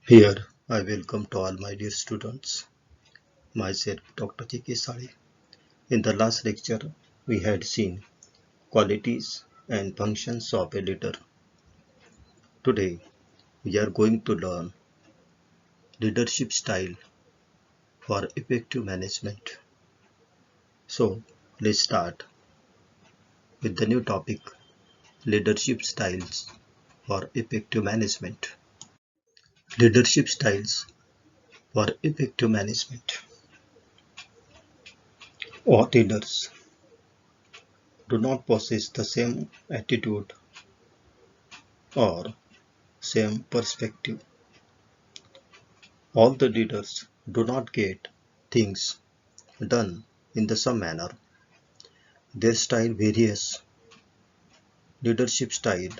Here, I welcome to all my dear students, myself Dr. Sali. In the last lecture, we had seen qualities and functions of a leader. Today, we are going to learn leadership style for effective management. So, let's start with the new topic, leadership styles for effective management. Leadership styles for effective management. All leaders do not possess the same attitude or same perspective. All the leaders do not get things done in the same manner. Their style varies. Leadership style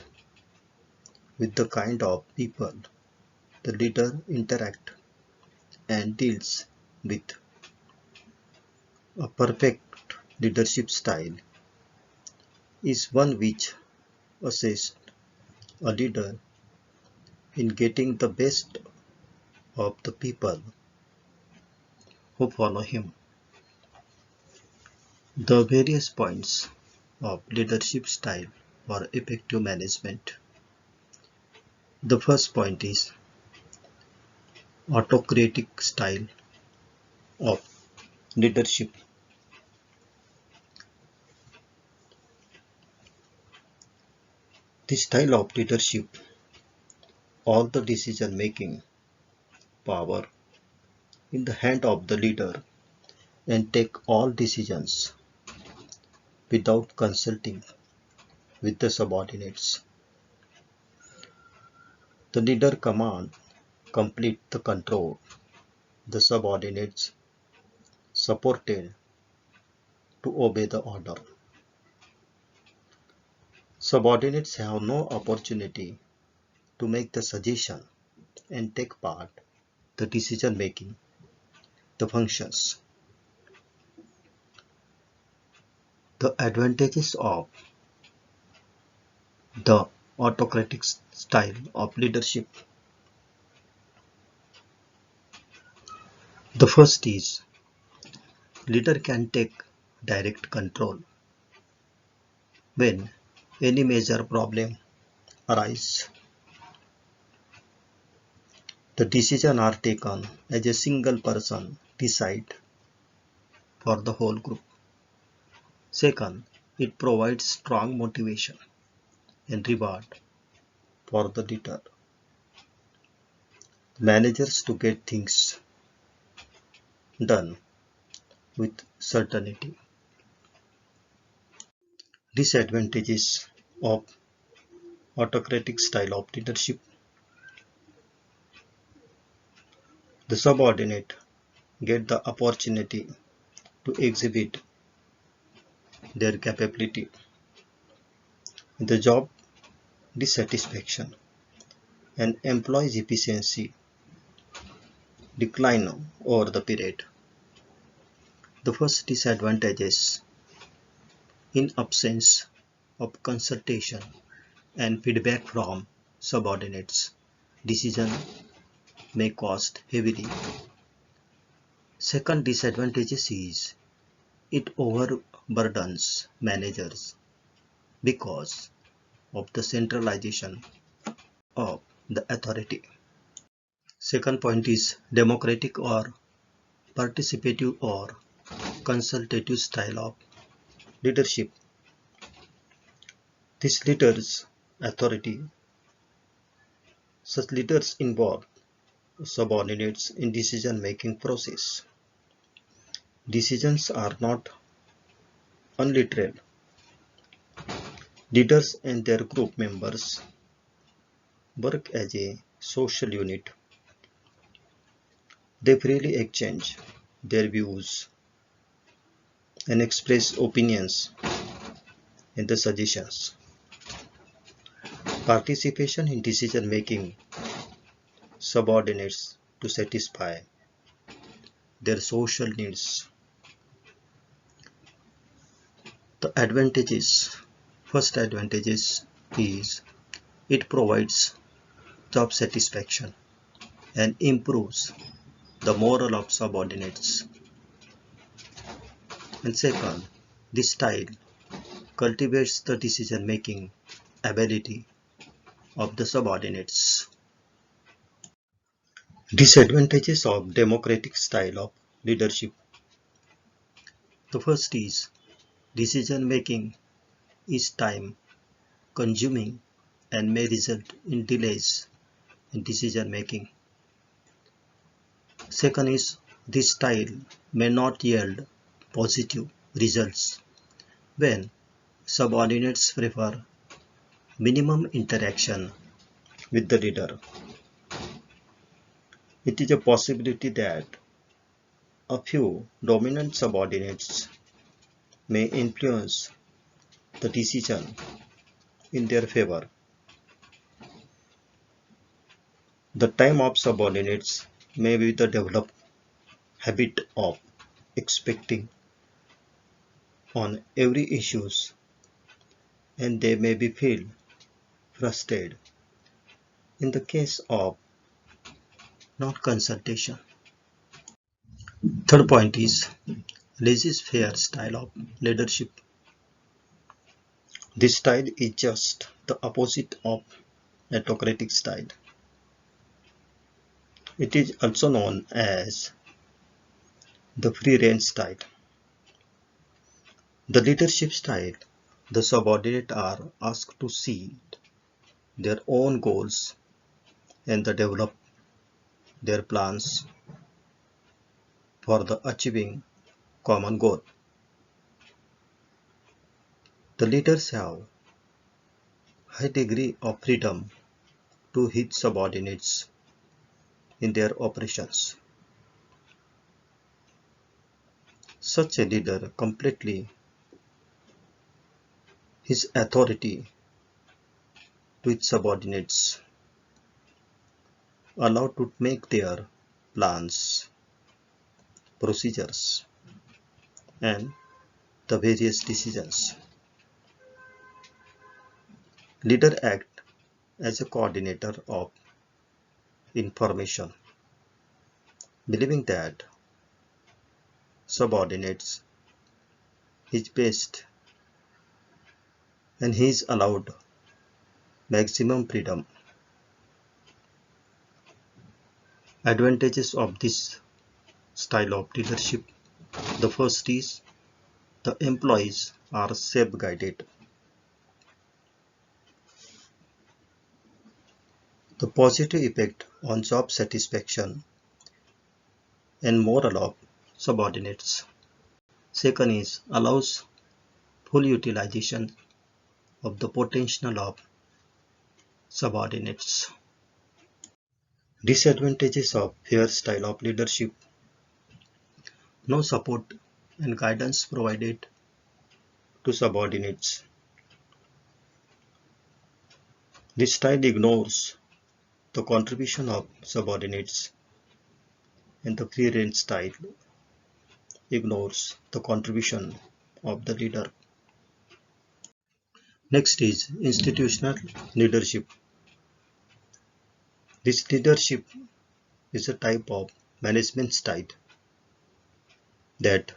with the kind of people the leader interact and deals with. A perfect leadership style is one which assists a leader in getting the best of the people who follow him. The various points of leadership style for effective management. The first point is autocratic style of leadership. This style of leadership, all the decision making power in the hand of the leader and take all decisions without consulting with the subordinates. The leader command complete the control. The subordinates supported to obey the order. Subordinates have no opportunity to make the suggestion and take part the decision making, the functions. The advantages of the autocratic style of leadership. The first is leader can take direct control when any major problem arises. The decisions are taken as a single person decide for the whole group. Second, it provides strong motivation and reward for the leader. Managers to get things done with certainty. Disadvantages of autocratic style of leadership. The subordinate get the opportunity to exhibit their capability. The job dissatisfaction and employees' efficiency decline over the period. The first disadvantage is in absence of consultation and feedback from subordinates, decision may cost heavily. Second disadvantage is it overburdens managers because of the centralization of the authority. Second point is democratic or participative or consultative style of leadership. This leader's authority, such leaders involve subordinates in decision-making process. Decisions are not unliteral. Leaders and their group members work as a social unit. They freely exchange their views and express opinions and the suggestions. Participation in decision making subordinates to satisfy their social needs. The advantages, first advantages is it provides job satisfaction. and improves the moral of subordinates. And second, this style cultivates the decision-making ability of the subordinates. Disadvantages of democratic style of leadership. The first is decision-making is time consuming and may result in delays in decision making. Second is this style may not yield positive results when subordinates prefer minimum interaction with the leader. It is a possibility that a few dominant subordinates may influence the decision in their favor. The time of subordinates may be the developed habit of expecting on every issues, and they may be feel frustrated in the case of non-consultation. Third point is laissez-faire style of leadership. This style is just the opposite of autocratic style. It is also known as the free range style. The leadership style, the subordinates are asked to see their own goals and to develop their plans for the achieving common goal. The leaders have high degree of freedom to his subordinates in their operations. Such a leader completely his authority to its subordinates, allowed to make their plans, procedures, and the various decisions. Leader act as a coordinator of information, believing that subordinates is best and he is allowed maximum freedom. Advantages of this style of leadership. The first is the employees are self-guided. The positive effect on job satisfaction and morale of subordinates. Second is allows full utilization of the potential of subordinates. Disadvantages of fair style of leadership. No support and guidance provided to subordinates. This style ignores the contribution of subordinates, and the free range style ignores the contribution of the leader. Next is institutional leadership. This leadership is a type of management style that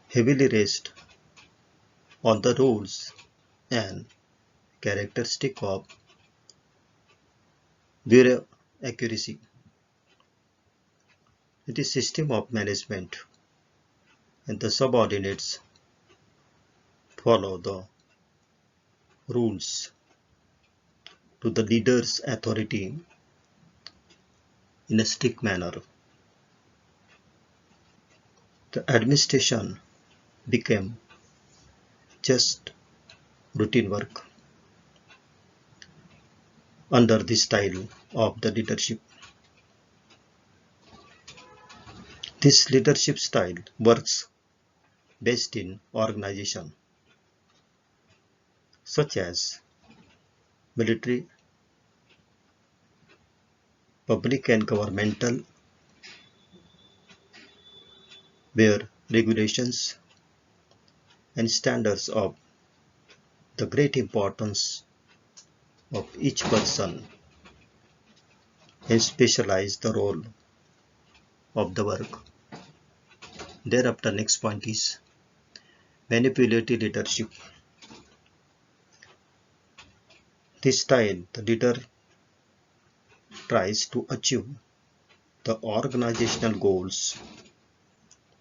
heavily rests on the rules and characteristic of bureaucracy. It is system of management and the subordinates follow the rules to the leader's authority in a strict manner. The administration became just routine work under this style of the leadership. This leadership style works best in organization such as military, public and governmental, where regulations and standards of the great importance of each person and specialize the role of the work. Thereafter, next point is manipulative leadership. This style, the leader tries to achieve the organizational goals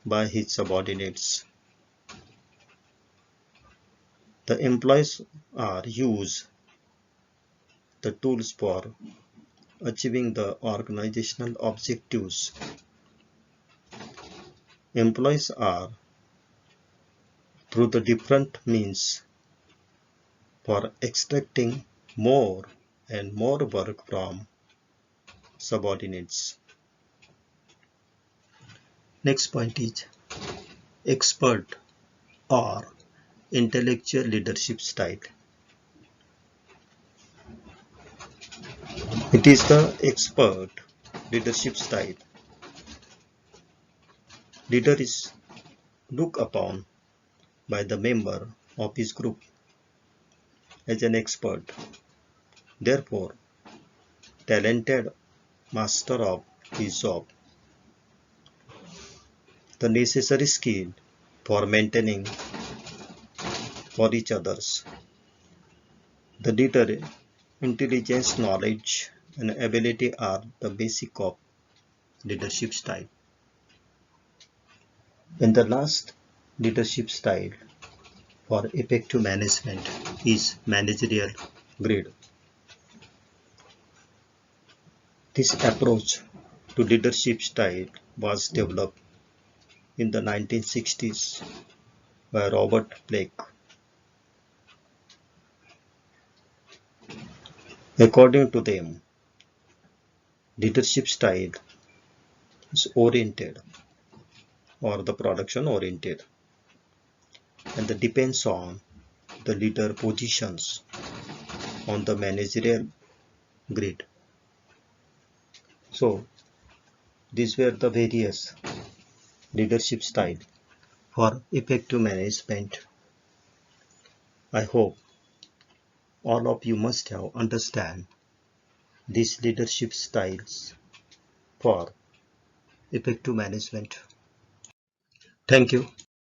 by his subordinates. The employees are use the tools for achieving the organizational objectives. Employees are through the different means for extracting more and more work from subordinates. Next point is expert or intellectual leadership style. It is the expert leadership style. Leader is looked upon by the member of his group as an expert, therefore talented master of his job, the necessary skill for maintaining for each others. The leader intelligence, knowledge and ability are the basic of leadership style. And the last leadership style for effective management is managerial grid. This approach to leadership style was developed in the 1960s by Robert Blake. According to them, leadership style is oriented or the production oriented and that depends on the leader positions on the managerial grid. So these were the various leadership style for effective management. I hope all of you must have understand these leadership styles for effective management. Thank you.